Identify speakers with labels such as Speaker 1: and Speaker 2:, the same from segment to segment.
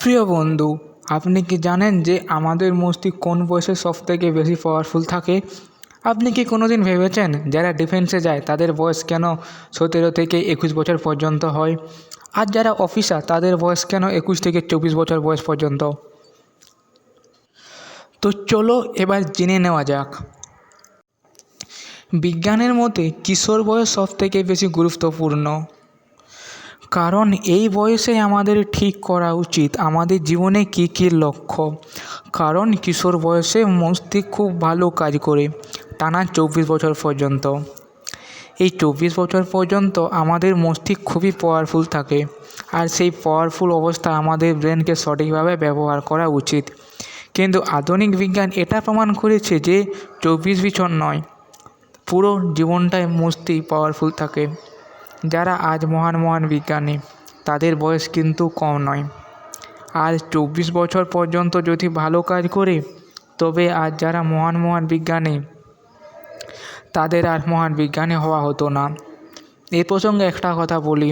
Speaker 1: প্রিয় বন্ধু, আপনি কি জানেন যে আমাদের মস্তিষ্ক কোন বয়সে সবথেকে বেশি পাওয়ারফুল থাকে? আপনি কি কোনোদিন ভেবেছেন যারা ডিফেন্সে যায় তাদের বয়স কেন 17 থেকে 21 বছর পর্যন্ত হয়, আর যারা অফিসার তাদের বয়স কেন 21 থেকে 24 বছর বয়স পর্যন্ত? তো চলো এবার জেনে নেওয়া যাক। বিজ্ঞানের মতে কিশোর বয়স সবথেকে বেশি গুরুত্বপূর্ণ, কারণ এই বয়সে আমাদের ঠিক করা উচিত আমাদের জীবনে কী কী লক্ষ্য। কারণ কিশোর বয়সে মস্তিষ্ক খুব ভালো কাজ করে টানা 24 বছর পর্যন্ত। এই 24 বছর পর্যন্ত আমাদের মস্তিষ্ক খুবই পাওয়ারফুল থাকে, আর সেই পাওয়ারফুল অবস্থা আমাদের ব্রেনকে সঠিকভাবে ব্যবহার করা উচিত। কিন্তু আধুনিক বিজ্ঞান এটা প্রমাণ করেছে যে 24 বছর নয়, পুরো জীবনটাই মস্তিষ্ক পাওয়ারফুল থাকে। যারা আজ মহান মহান বিজ্ঞানী তাদের বয়স কিন্তু কম নয়। আর 24 বছর পর্যন্ত যদি ভালো কাজ করে, তবে আজ যারা মহান মহান বিজ্ঞানী তাদের আর মহান বিজ্ঞানী হওয়া হতো না। এই প্রসঙ্গে একটা কথা বলি,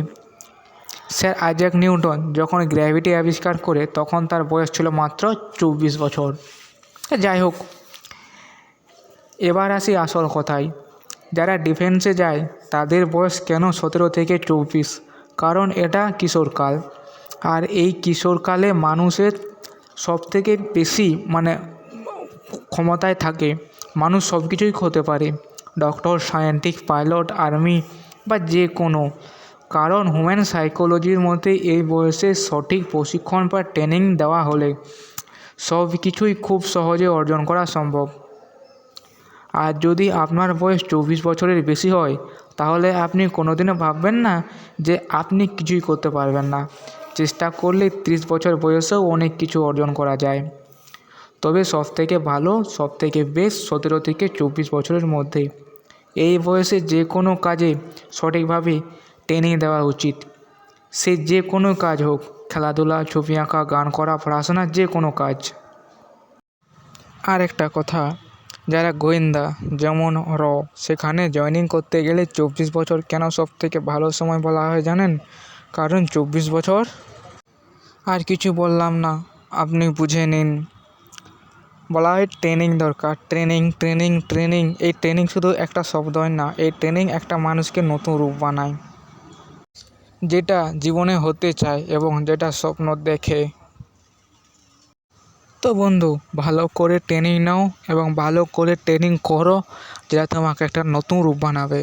Speaker 1: স্যার আইজ্যাক নিউটন যখন গ্র্যাভিটি আবিষ্কার করে তখন তার বয়স ছিল মাত্র 24 বছর। যাই হোক, এবার আসি আসল কথায়। যারা ডিফেন্সে যায় তাদের বয়স কেন 17 থেকে 24? কারণ এটা কিশোরকাল, আর এই কিশোরকালে মানুষের সবথেকে বেশি ক্ষমতায় থাকে। মানুষ সব কিছুই হতে পারে, ডক্টর, সায়েন্টিস্ট, পাইলট, আর্মি বা যে কোনো। কারণ হিউম্যান সাইকোলজির মধ্যে এই বয়সে সঠিক প্রশিক্ষণ বা ট্রেনিং দেওয়া হলে সব কিছুই খুব সহজে অর্জন করা সম্ভব। আর যদি আপনার বয়স 24 বছরের বেশি হয়, তাহলে আপনি কোনোদিনও ভাববেন না যে আপনি কিছুই করতে পারবেন না। চেষ্টা করলে 30 বছর বয়সেও অনেক কিছু অর্জন করা যায়। তবে সবথেকে ভালো, সবথেকে বেস্ট 17 থেকে 24 বছরের মধ্যে। এই বয়সে যে কোনো কাজে সঠিকভাবে ট্রেনিং দেওয়া উচিত। সে যে কোনো কাজ হোক, খেলাধুলা, ছবি আঁকা, গান করা, পড়াশোনা, যে কোনো কাজ। আর একটা কথা, যারা গোয়েন্দা যেমন সেখানে জয়েনিং করতে গেলে 24 বছর কেন সবথেকে ভালো সময় বলা হয় জানেন? কারণ 24 বছর, আর কিছু বললাম না, আপনি বুঝে নিন। বলা হয় ট্রেনিং দরকার, ট্রেনিং ট্রেনিং ট্রেনিং। এই ট্রেনিং শুধু একটা শব্দই না, এই ট্রেনিং একটা মানুষকে নতুন রূপ বানায়, যেটা জীবনে হতে চায় এবং যেটা স্বপ্ন দেখে। তো বন্ধু, ভালো করে ট্রেনিং নাও এবং ভালো করে ট্রেনিং করো, যেটা তোমাকে একটা নতুন রূপ বানাবে।